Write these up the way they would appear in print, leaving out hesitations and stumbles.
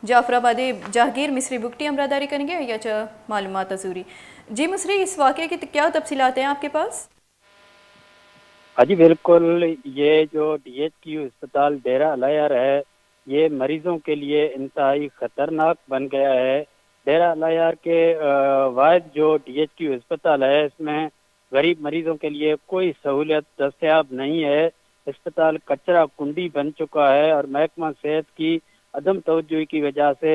जाफराबादी जहांगीर मिस्री बुकटी हमरादारी करेंगे या मालूमात अजूरी। जी मिस्री, इस वाक़े की क्या तफसीलात हैं आपके पास? हाँ जी बिल्कुल, ये जो DHQ अस्पताल डेरा अलायार है, ये मरीजों के लिए इंतहाई खतरनाक बन गया है। डेरा अलायार के वाहिद जो DHQ अस्पताल है, इसमें गरीब मरीजों के लिए कोई सहूलियत दस्तयाब नहीं है। अस्पताल कचरा कुंडी बन चुका है और महकमा सेहत की अदम तवज्जोही की वजह से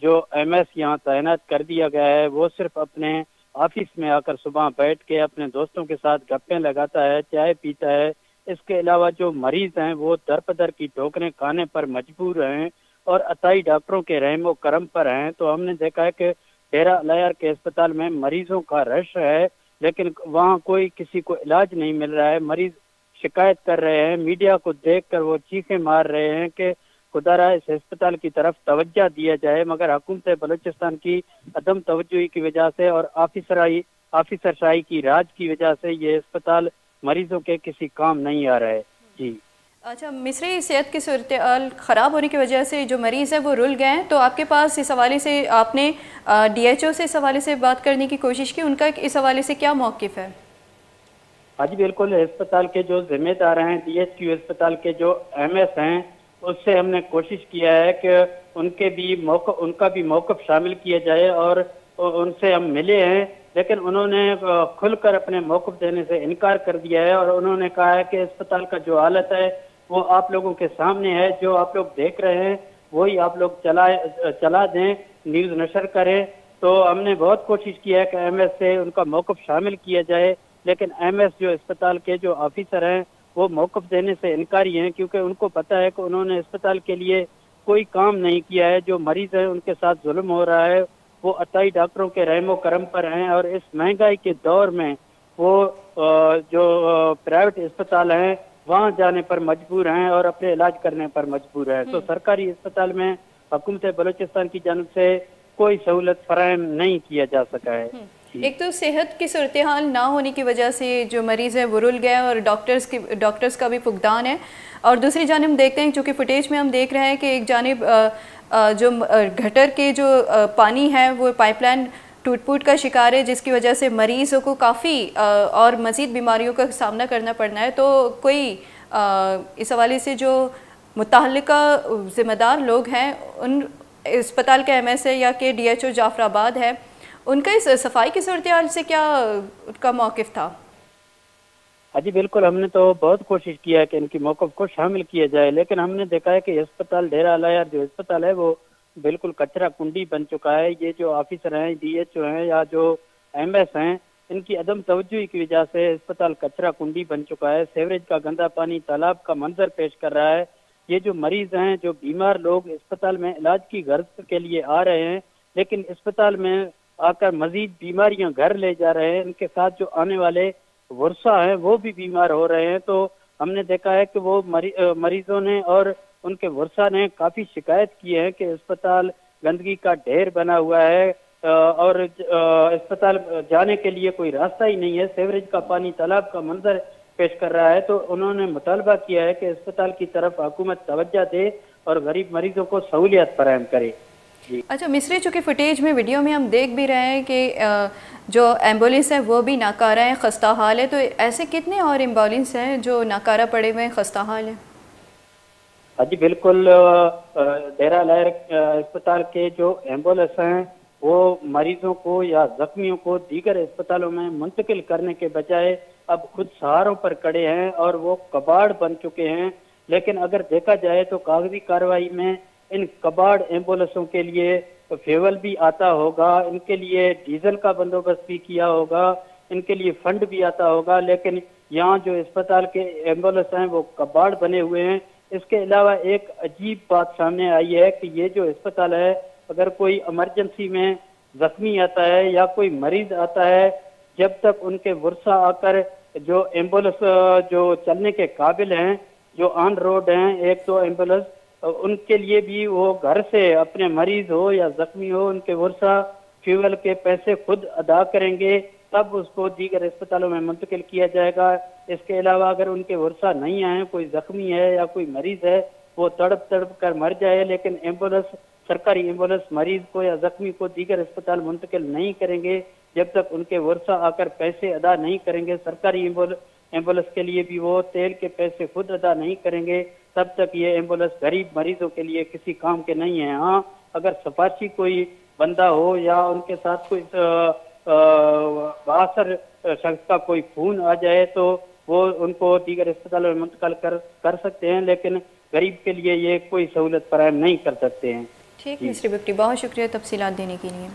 जो MS यहाँ तैनात कर दिया गया है, वो सिर्फ अपने ऑफिस में आकर सुबह बैठ के अपने दोस्तों के साथ गप्पे लगाता है, चाय पीता है। इसके अलावा जो मरीज हैं वो दर की ठोकरें खाने पर मजबूर हैं और अताई डॉक्टरों के रहमो करम पर हैं। तो हमने देखा है कि डेरा अलायार के अस्पताल में मरीजों का रश है, लेकिन वहाँ कोई किसी को इलाज नहीं मिल रहा है। मरीज शिकायत कर रहे हैं, मीडिया को देखकर वो चीखें मार रहे हैं कि खुदारा इस अस्पताल की तरफ तवज्जो दिया जाए, मगर हुकूमत बलूचिस्तान की अदम तवज्जोही की वजह से और ऑफिसरशाही की राज की वजह से ये अस्पताल मरीजों के किसी काम नहीं आ रहा है। जी अच्छा मिस्री, सेहत की सूरत हाल ख़राब होने की वजह से जो मरीज़ हैं वो रुल गए हैं, तो आपके पास इस हवाले से आपने DHO से इस हवाले से बात करने की कोशिश की, उनका इस हवाले से क्या मौक़िफ़ है? हाँ जी बिल्कुल, अस्पताल के जो जिम्मेदार हैं, DHQ अस्पताल के जो MS हैं, उससे हमने कोशिश किया है कि उनका भी मौक़िफ़ शामिल किया जाए और उनसे हम मिले हैं, लेकिन उन्होंने खुलकर अपने मौक़िफ़ देने से इनकार कर दिया है और उन्होंने कहा है कि अस्पताल का जो हालत है वो आप लोगों के सामने है, जो आप लोग देख रहे हैं वही आप लोग चला दें, न्यूज़ नशर करें। तो हमने बहुत कोशिश की है कि MS से उनका मौक़िफ़ शामिल किया जाए, लेकिन MS जो अस्पताल के जो ऑफिसर हैं वो मौक़िफ़ देने से इनकारी हैं, क्योंकि उनको पता है कि उन्होंने अस्पताल के लिए कोई काम नहीं किया है। जो मरीज हैं उनके साथ जुल्म हो रहा है, वो अताई डॉक्टरों के रहमो करम पर हैं और इस महंगाई के दौर में वो जो प्राइवेट अस्पताल हैं वहाँ जाने पर मजबूर हैं और अपने इलाज करने पर मजबूर हैं। तो सरकारी अस्पताल में हुकूमत बलूचिस्तान की जानब से कोई सहूलत फराहम नहीं किया जा सका है। एक तो सेहत की सूरत हाल ना होने की वजह से जो मरीज़ है वो रुल गए और डॉक्टर्स का भी फुकदान है, और दूसरी जानिब देखते हैं, चूँकि फुटेज में हम देख रहे हैं कि एक जानिब जो गटर के जो पानी है वो पाइपलाइन टूट का शिकार है, जिसकी वजह से मरीज़ों को काफ़ी और मज़ीद बीमारियों का सामना करना पड़ना है। तो कोई इस हवाले से जो मुतल्लिका ज़िम्मेदार लोग हैं, उन अस्पताल के MS है या के DHO जाफराबाद है, उनका इस सफाई की सूरत हाल से क्या उनका मौक़िफ़ था? हाँ जी बिल्कुल, हमने तो बहुत कोशिश किया है कि इनकी मौक़िफ़ को शामिल किया जाए, लेकिन हमने देखा है कि अस्पताल डेरा अलायार जो अस्पताल है वो बिल्कुल कचरा कुंडी बन चुका है। ये जो ऑफिसर हैं, DHO हैं या जो MS हैं, इनकी अदम तवज्जोही की वजह से अस्पताल कचरा कुंडी बन चुका है। सीवरेज का गंदा पानी तालाब का मंजर पेश कर रहा है। ये जो मरीज हैं, जो बीमार लोग अस्पताल में इलाज की गर्ज के लिए आ रहे हैं, लेकिन अस्पताल में आकर मजीद बीमारियां घर ले जा रहे हैं। इनके साथ जो आने वाले वर्षा हैं वो भी बीमार हो रहे हैं। तो हमने देखा है कि वो मरीजों ने और उनके वर्षा ने काफ़ी शिकायत की है कि अस्पताल गंदगी का ढेर बना हुआ है और अस्पताल जाने के लिए कोई रास्ता ही नहीं है। सीवरेज का पानी तालाब का मंजर पेश कर रहा है। तो उन्होंने मुतालबा किया है कि अस्पताल की तरफ हुकूमत तवज्जो दे और गरीब मरीजों को सहूलियत फराहम करे। अच्छा मिस्री, चूँकि फुटेज में वीडियो में हम देख भी रहे हैं कि जो एम्बुलेंस है वो भी नाकारा है, खस्ता हाल है, तो ऐसे कितने और एम्बुलेंस हैं जो नाकारा पड़े हुए हैं, खस्ता हाल है? हाँ जी बिल्कुल, डेरा अलायार अस्पताल के जो एम्बुलेंस हैं वो मरीजों को या जख्मियों को दीगर अस्पतालों में मुंतकिल करने के बजाय अब खुद सहारों पर खड़े हैं और वो कबाड़ बन चुके हैं। लेकिन अगर देखा जाए तो कागजी कार्रवाई में इन कबाड़ एम्बुलेंसों के लिए फ्यूल भी आता होगा, इनके लिए डीजल का बंदोबस्त भी किया होगा, इनके लिए फंड भी आता होगा, लेकिन यहाँ जो अस्पताल के एम्बुलेंस हैं वो कबाड़ बने हुए हैं। इसके अलावा एक अजीब बात सामने आई है कि ये जो अस्पताल है, अगर कोई इमरजेंसी में जख्मी आता है या कोई मरीज आता है, जब तक उनके वर्षा आकर जो एम्बुलेंस जो चलने के काबिल हैं, जो ऑन रोड हैं, एक दो एम्बुलेंस, उनके लिए भी वो घर से अपने मरीज हो या जख्मी हो, उनके वर्षा फ्यूल के पैसे खुद अदा करेंगे, तब उसको दीगर अस्पतालों में मुंतकिल किया जाएगा। इसके अलावा अगर उनके वर्षा नहीं आए, कोई जख्मी है या कोई मरीज है, वो तड़प तड़प कर मर जाए, लेकिन एम्बुलेंस सरकारी एम्बुलेंस मरीज को या जख्मी को दीगर अस्पताल मुंतकिल नहीं करेंगे जब तक उनके वर्षा आकर पैसे अदा नहीं करेंगे। सरकारी एम्बुलेंस के लिए भी वो तेल के पैसे खुद अदा नहीं करेंगे, तब तक ये एम्बुलेंस गरीब मरीजों के लिए किसी काम के नहीं है। हाँ, अगर सिफारशी कोई बंदा हो या उनके साथ कोई बासर शख्स का कोई खून आ जाए तो वो उनको दीगर अस्पताल में मुंतकिल कर सकते हैं, लेकिन गरीब के लिए ये कोई सहूलत फराहम नहीं कर सकते हैं। ठीक मिस्री बुगटी, बहुत शुक्रिया तफसीलात देने के लिए।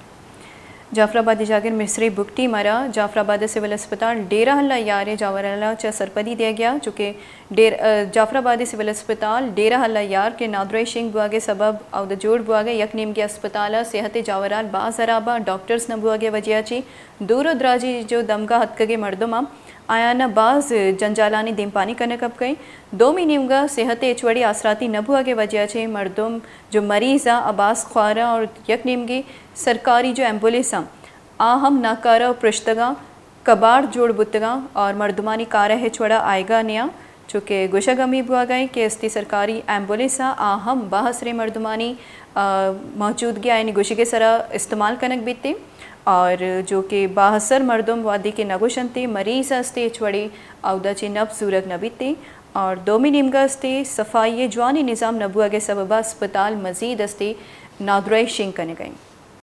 जाफराबादी जागिर मिस्री बुगटी मरा जाफराबाद सिविल अस्पताल डेरा हल्ला यार जावरला च सरपदी दिया गया, चूँकि जाफराबादी सिविल अस्पताल डेरा हल्ला यार के नादर शिंग बुआगे सबब अवद जोड़ बुआगे यक नीम के अस्पताल सेहत जावराल बाजराबा डॉक्टर्स न बुआगे वजियाची दूर दराजी जो दमगा हथकगे मर्दमा आयाना बाज जंजालानी दिमपानी करने कब गई 2 महीने सेहत एचवड़ी आसराती नबुआ के वजह से मर्दम जो मरीज़ अब्बास ख्वारा और यक नीमगी सरकारी जो एम्बुलेंस आहम नाकारा पृष्ठगा कबाड़ जोड़ बुतगा और मर्दमानी कारा हेचवड़ा आएगा निया चूँकि गुशगमी बुआ गई कि इसकी सरकारी एम्बुलेंस आहम बाहसरे मर्दमानी मौजूदगी आयनी गुशी के सरा इस्तेमाल कनक बीते और जो कि बाहसर मर्दम वादी के नगोशंते मरीज हस्ते छवड़ी अवदाची नब सूरग नबीते और 2 महीने हस्ते सफाई जवानी निज़ाम नबुआ के सबबा अस्पताल मजीद हस्ते नादराई शिंग करने गई।